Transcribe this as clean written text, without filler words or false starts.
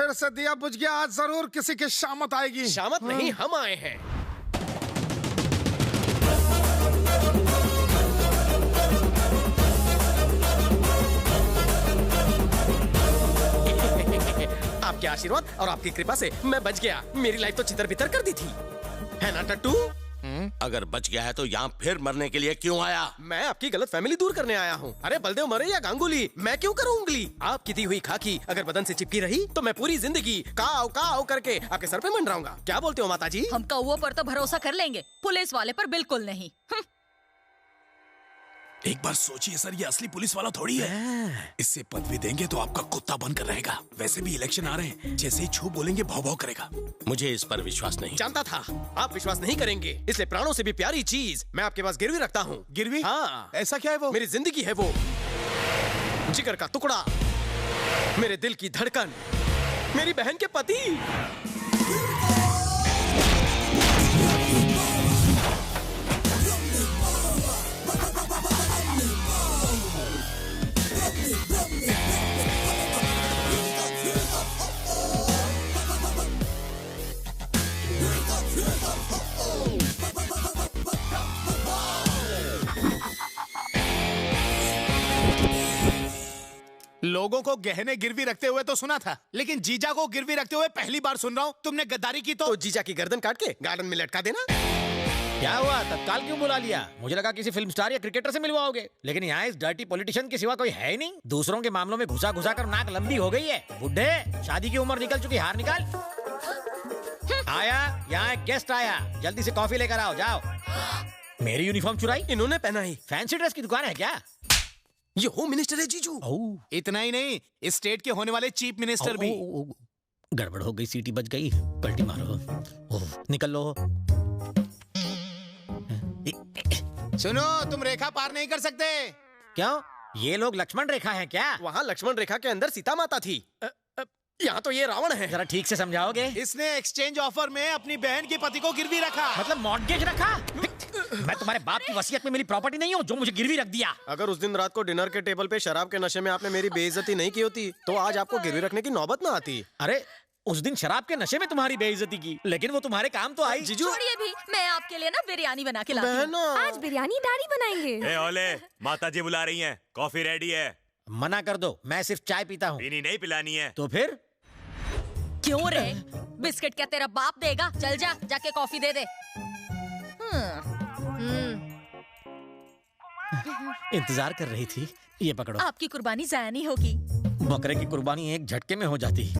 देर से दिया बुझ गया, आज जरूर किसी की शामत आएगी। शामत नहीं, हम आए हैं। आपके आशीर्वाद और आपकी कृपा से मैं बच गया। मेरी लाइफ तो छितर-बितर कर दी थी, है ना टट्टू? अगर बच गया है तो यहाँ फिर मरने के लिए क्यों आया? मैं आपकी गलत फैमिली दूर करने आया हूँ। अरे बलदेव मरे या गांगुली, मैं क्यों करूँ उंगली? आपकी दी हुई खाकी अगर बदन से चिपकी रही तो मैं पूरी जिंदगी काव करके आपके सर पे मंडराऊंगा। क्या बोलते हो माताजी? हम कौवों पर तो भरोसा कर लेंगे, पुलिस वाले पर बिल्कुल नहीं। एक बार सोचिए सर, ये असली पुलिस वाला थोड़ी है। इससे पदवी देंगे तो आपका कुत्ता बनकर रहेगा। वैसे भी इलेक्शन आ रहे हैं, जैसे ही छू बोलेंगे भाव भाव करेगा। मुझे इस पर विश्वास नहीं। जानता था आप विश्वास नहीं करेंगे, इसलिए प्राणों से भी प्यारी चीज मैं आपके पास गिरवी रखता हूँ। गिरवी? हाँ। ऐसा क्या है वो? मेरी जिंदगी है वो, जिगर का टुकड़ा, मेरे दिल की धड़कन, मेरी बहन के पति। लोगों को गहने गिरवी रखते हुए तो सुना था, लेकिन जीजा को गिरवी रखते हुए पहली बार सुन रहा हूँ। तुमने गद्दारी की तो जीजा की गर्दन काट के गार्डन में लटका देना। क्या हुआ, तत्काल क्यों बुला लिया? मुझे लगा किसी फिल्म स्टार या क्रिकेटर से मिलवाओगे, लेकिन यहाँ इस डर्टी पॉलिटिशियन के सिवा कोई है ही नहीं। दूसरों के मामलों में घुसा घुसा कर नाक लंबी हो गई है। बुढ़े, शादी की उम्र निकल चुकी, हार निकाल। आया, यहाँ एक गेस्ट आया, जल्दी से कॉफी लेकर आओ, जाओ। मेरी यूनिफॉर्म चुराई? इन्होंने पहना ही। फैंसी ड्रेस की दुकान है क्या? ये होम मिनिस्टर है जीजू। इतना ही नहीं, इस स्टेट के होने वाले चीफ मिनिस्टर भी। गड़बड़ हो गई, सीटी बज गई, पलटी मारो। निकल लो। सुनो, तुम रेखा पार नहीं कर सकते। क्यों? ये लोग लक्ष्मण रेखा है क्या? वहाँ लक्ष्मण रेखा के अंदर सीता माता थी, यहाँ तो ये रावण है। जरा ठीक से समझाओगे? इसने एक्सचेंज ऑफर में अपनी बहन के पति को गिरवी रखा। मतलब मॉर्गेज रखा? मैं तुम्हारे बाप की वसीयत में मिली प्रॉपर्टी नहीं हूँ जो मुझे गिरवी रख दिया। अगर उस दिन रात को डिनर के टेबल पे शराब के नशे में आपने मेरी बेइज्जती नहीं की होती तो आज आपको गिरवी रखने की नौबत ना आती। अरे उस दिन शराब के नशे में तुम्हारी बेइज्जती की, लेकिन वो तुम्हारे काम तो आई। जीजू छोड़िए भी, मैं आपके लिए ना बिरयानी बना के लाती हूँ। आज बिरयानी दाढ़ी बनाएंगे। ओले, माता जी बुला रही हैं, कॉफी रेडी है। मना कर दो, मैं सिर्फ चाय पीता हूँ। पीनी नहीं, पिलानी है। तो फिर? क्यों रे, बिस्किट क्या तेरा बाप देगा? चल जा, जाके कॉफी दे दे। इंतजार कर रही थी, ये पकड़ो। आपकी कुर्बानी जाया नहीं होगी। बकरे की कुर्बानी एक झटके में हो जाती।